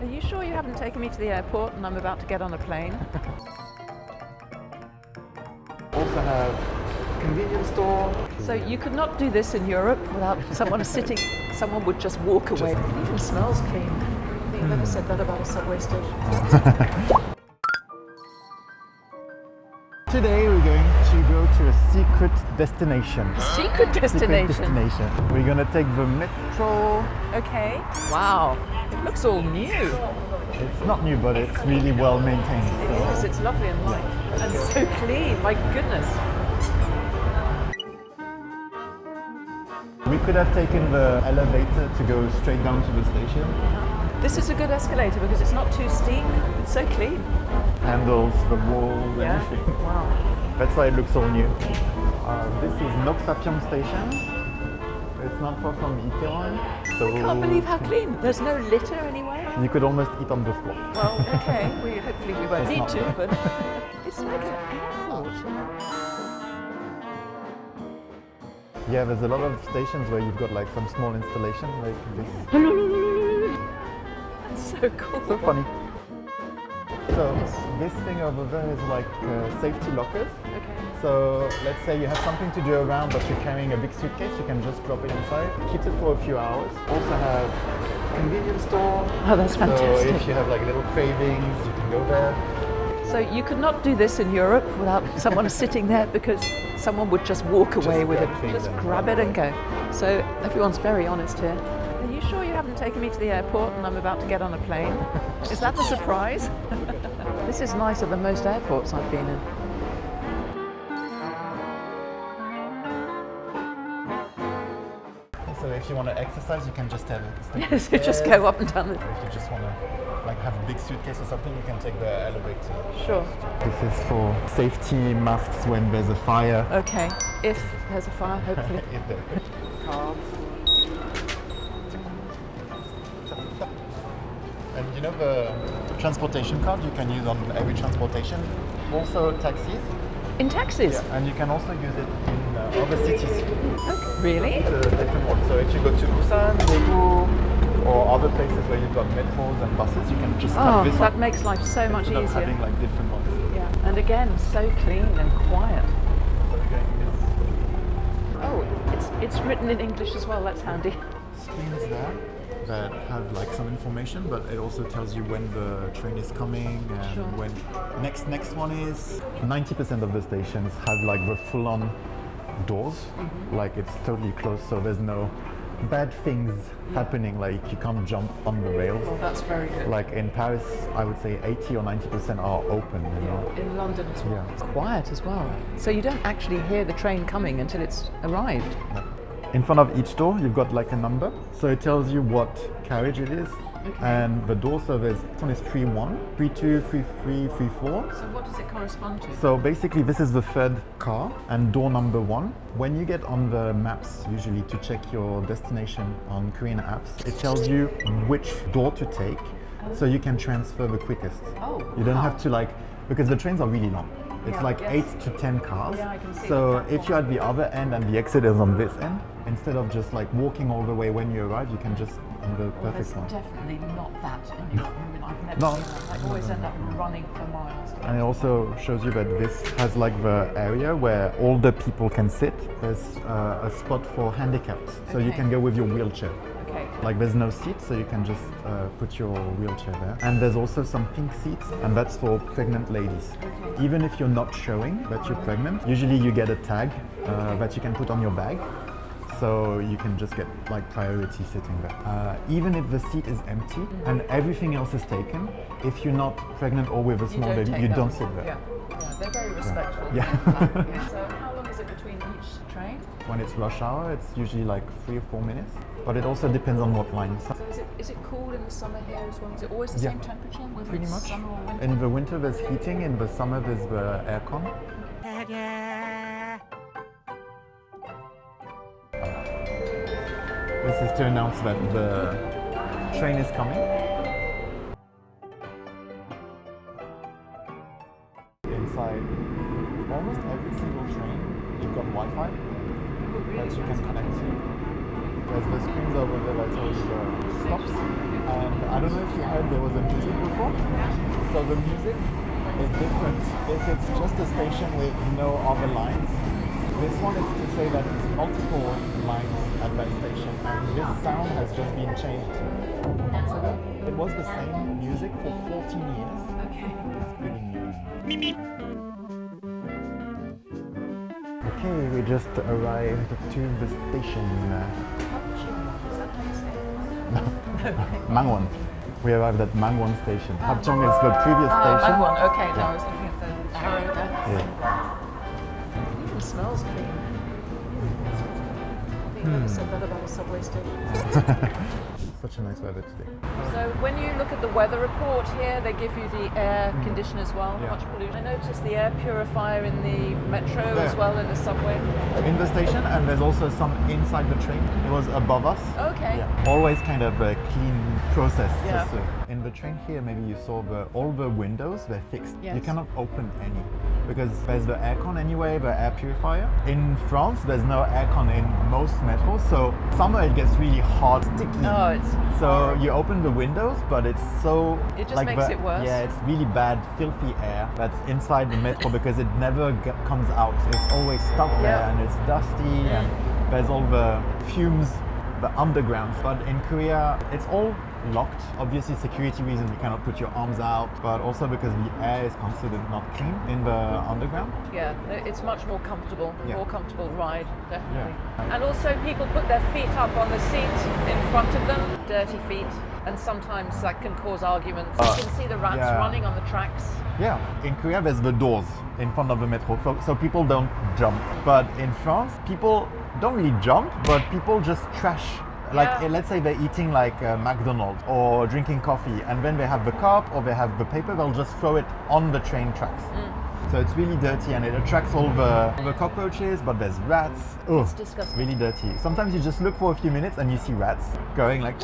Are you sure you haven't taken me to the airport and I'm about to get on a plane? Also have convenience store. So you could not do this in Europe without someone sitting, someone would just walk away. It even smells clean. I think I've never said that about a subway station. Today we're going to go to a secret destination. Secret destination? Secret destination. We're going to take the metro. Okay. Wow. It looks all new. It's not new, but it's really well maintained. It is. It's lovely and light. And so clean. My goodness. We could have taken the elevator to go straight down to the station. This is a good escalator because it's not too steep. It's so clean. Handles, the walls, Yeah. everything. Wow. That's why it looks all new. This is Noxapion station. It's not far from Itaewon. So I can't believe how clean. There's no litter anywhere. you could almost eat on the floor. Well, okay. Hopefully we won't It's need not. to, but it's like an airport. Yeah, there's a lot of stations where you've got like some small installation like this. That's so cool. So funny. So this thing over there is like safety lockers. Okay. So let's say you have something to do around but you're carrying a big suitcase, you can just drop it inside. Keeps it for a few hours. Also have convenience store. Oh, that's fantastic. So if you have like little cravings, you can go there. So you could not do this in Europe without someone sitting there because someone would just walk away with it. grab things Just and grab it and go. So everyone's very honest here. Are you sure you haven't taken me to the airport and I'm about to get on a plane? Is that the surprise? This is nicer than most airports I've been in. So if you want to exercise, you can just have it. Yes, you just go up and down the... If you just want to like have a big suitcase or something, you can take the elevator. Sure. This is for safety masks when there's a fire. Okay. If there's a fire, hopefully. If there- And you know the transportation card you can use on every transportation, also taxis. In taxis? And you can also use it in other cities. Okay. Really? The different ones. So if you go to Busan, Daegu, or other places where you've got metros and buses, you can just have Oh, this that one makes life so much instead of easier. having like different ones. Yeah. And again, so clean and quiet. So again, this Oh, it's written in English as well. That's handy. screens there that have like some information, but it also tells you when the train is coming and Sure. when next one is. 90% of the stations have like the full-on doors, like it's totally closed, so there's no bad things happening, like you can't jump on the rails. Oh, that's very good. Like in Paris, I would say 80 or 90% are open, you know. In London as well. Yeah. It's quiet as well. So you don't actually hear the train coming until it's arrived. In front of each door, you've got like a number, so it tells you what carriage it is. Okay. And the door, so this one is 3-1, 3-2, 3-3, 3-4. So what does it correspond to? So basically this is the third car and door number 1. When you get on the maps, usually to check your destination on Korean apps, it tells you which door to take so you can transfer the quickest. Oh, You don't wow. have to like, because the trains are really long. It's Yeah, like yes. 8 to 10 cars. Yeah, I can see So that. if you're at the other end and the exit is on this end, instead of just like walking all the way when you arrive, you can just on the Well, there's perfect one. definitely not that in Europe. I mean, I've never No. seen that. I always end up running for miles. And it also shows you that this has like the area where older people can sit. There's a spot for handicapped, so you Okay. can go with your wheelchair. Okay. Like there's no seat, so you can just put your wheelchair there. And there's also some pink seats, and that's for pregnant ladies. Okay. Even if you're not showing that you're pregnant, usually you get a tag that you can put on your bag. So you can just get like priority sitting there. Even if the seat is empty and everything else is taken, if you're not pregnant or with a small baby, take you that don't one. sit there. Yeah. Yeah, they're very respectful. Yeah. Yeah. So how long is it between each train? When it's rush hour, it's usually like 3 or 4 minutes. But it also depends on what line. So is it cool in the summer here as well? Is it always the Yeah. same temperature, whether Pretty it's much. summer or winter? In the winter there's heating, in the summer there's the aircon. This is to announce that the train is coming. Inside almost every single train, you've got Wi-Fi that you can connect to. There's the screens over there that tell you the stops. And I don't know if you heard there was a music before. So the music is different if it's just a station with no other lines. This one is to say that multiple lines at that station, and this sound has just been changed months ago. It was the same music for 14 years. Okay. It's pretty new. Okay, we just arrived to the station. Mangwon. We arrived at Mangwon station. Hapjeong is the previous station. Mangwon, okay. No, I was looking at the arrow there. Yeah. It even smells clean. I think I've never said that about a subway station. Such a nice weather today. So when you look at the weather report here, they give you the air condition as well, Yeah. much pollution. I noticed the air purifier in the metro as well, in the subway. In the station, and there's also some inside the train. It was above us. Okay. Yeah. Always kind of a clean process. Yeah. Just, in the train here, maybe you saw all the windows, they're fixed. Yes. You cannot open any because there's the aircon anyway, the air purifier. In France, there's no aircon in most metros, so summer it gets really hot, sticky. Oh, it's So horrible. you open the windows, but it's so It just makes it worse. Yeah, it's really bad, filthy air that's inside the metro because it never comes out. It's always stuck there, Yeah. and it's dusty, and there's all the fumes, the underground. But in Korea, it's all locked. Obviously, security reasons, you cannot put your arms out, but also because the air is considered not clean in the underground. Yeah, it's much more comfortable, Yeah. more comfortable ride, definitely. Yeah. And also people put their feet up on the seat in front of them, dirty feet, and sometimes that can cause arguments. You can see the rats yeah. running on the tracks. Yeah, in Korea there's the doors in front of the metro, so people don't jump. But in France, people don't really jump, but people just trash. Like Yeah. let's say they're eating like McDonald's or drinking coffee, and when they have the cup or they have the paper, they'll just throw it on the train tracks. So it's really dirty, and it attracts all the cockroaches, but there's rats. Ugh, It's disgusting. really dirty. Sometimes you just look for a few minutes and you see rats going like.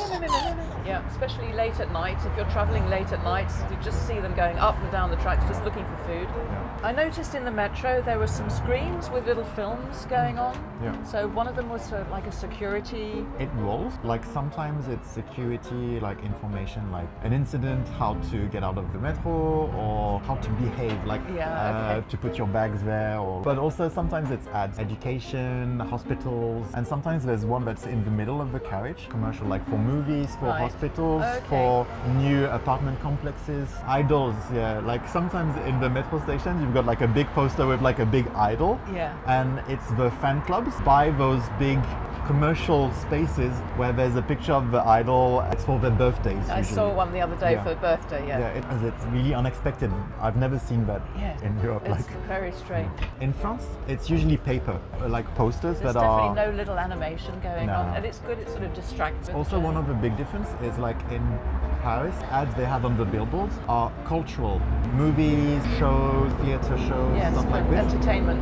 Yeah, especially late at night. If you're travelling late at night, you just see them going up and down the tracks just looking for food. Yeah. I noticed in the metro there were some screens with little films going on. Yeah. So one of them was like a security. It rolls. Like sometimes it's security, like information, like an incident, how to get out of the metro, or how to behave, like to put your bags there. But also sometimes it's ads, education, hospitals, and sometimes there's one that's in the middle of the carriage, commercial, like for movies, for Right. hospitals, Okay. for new apartment complexes, idols. Yeah, like sometimes in the metro stations you've got like a big poster with like a big idol. Yeah. And it's the fan clubs buy those big commercial spaces where there's a picture of the idol. It's for their birthdays. I usually. saw one the other day Yeah. for a birthday. It's really unexpected. I've never seen that in Europe. It's Like very strange. in France, it's usually paper, like posters There's that are. definitely no little animation going No. on, and it's good. It sort of distracts. Also, one of the big difference is like in Paris, ads they have on the billboards are cultural, movies, shows, theater shows, yes, stuff like for this. entertainment.